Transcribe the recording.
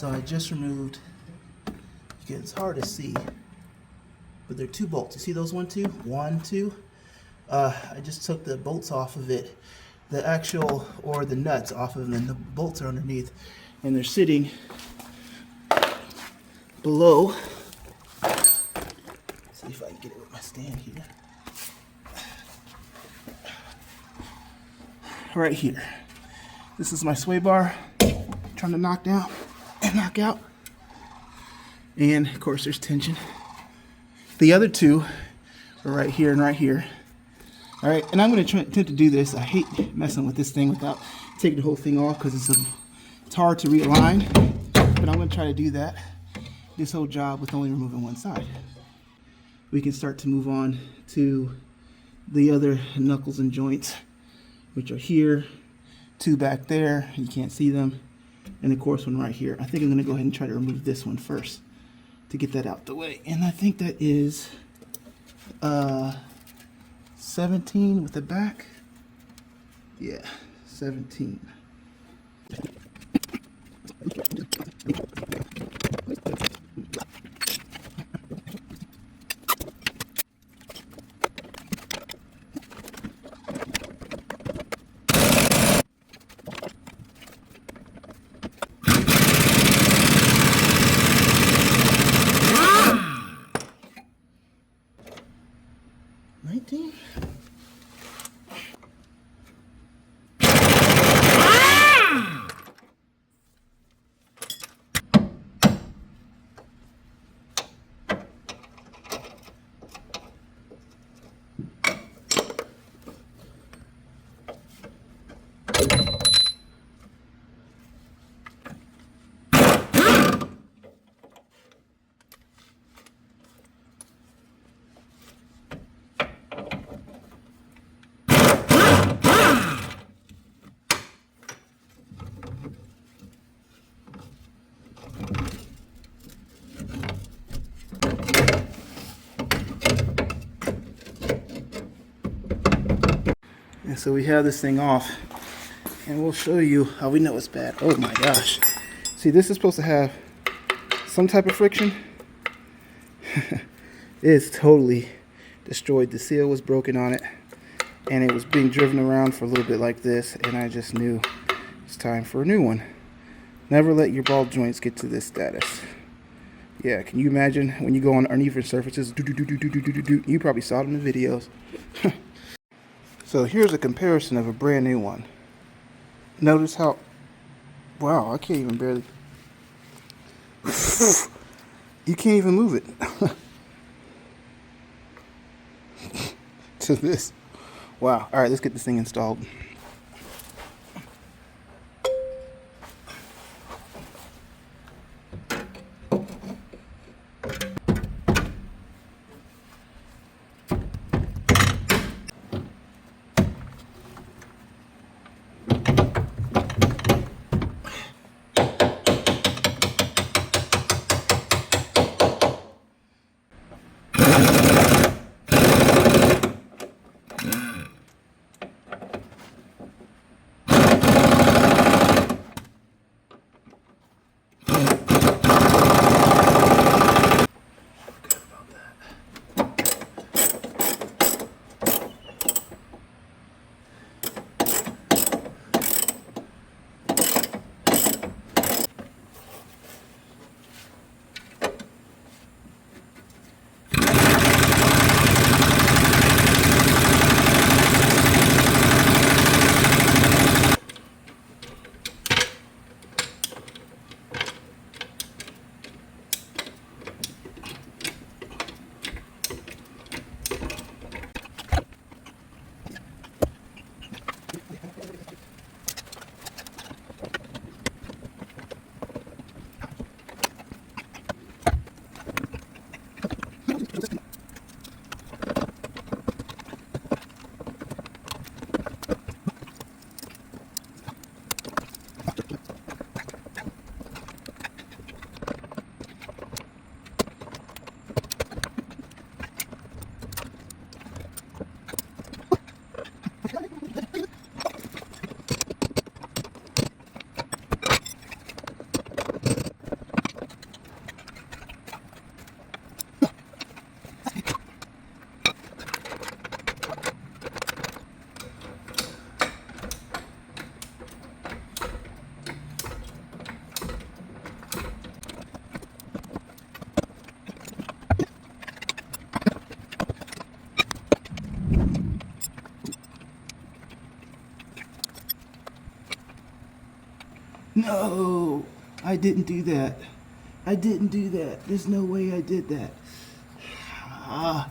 So I just removed, again, it's hard to see, but there are 2 bolts. You see those 1, 2? 1, 2. I just took the bolts off of it, the actual, or the nuts off of them, and the bolts are underneath, and they're sitting below. Let's see if I can get it with my stand here. Right here. This is my sway bar, trying to knock down and knock out. And of course there's tension. The other 2 are right here and right here. All right, and I'm going to attempt to do this. I hate messing with this thing without taking the whole thing off because it's hard to realign. But I'm going to try to do that, this whole job, with only removing one side. We can start to move on to the other knuckles and joints, which are here, 2 back there. You can't see them. And of course one right here. I think I'm going to go ahead and try to remove this one first to get that out the way. And I think that is 17 with the back. Yeah, 17. 19. And so we have this thing off, and we'll show you how we know it's bad. Oh my gosh. See, this is supposed to have some type of friction. It's totally destroyed. The seal was broken on it, and it was being driven around for a little bit like this, and I just knew it's time for a new one. Never let your ball joints get to this status. Yeah, can you imagine when you go on uneven surfaces? You probably saw it in the videos. So here's a comparison of a brand new one. Notice how, wow, I can't even barely, you can't even move it. To this, wow. All right, let's get this thing installed. No, I didn't do that. I didn't do that. There's no way I did that. Ah,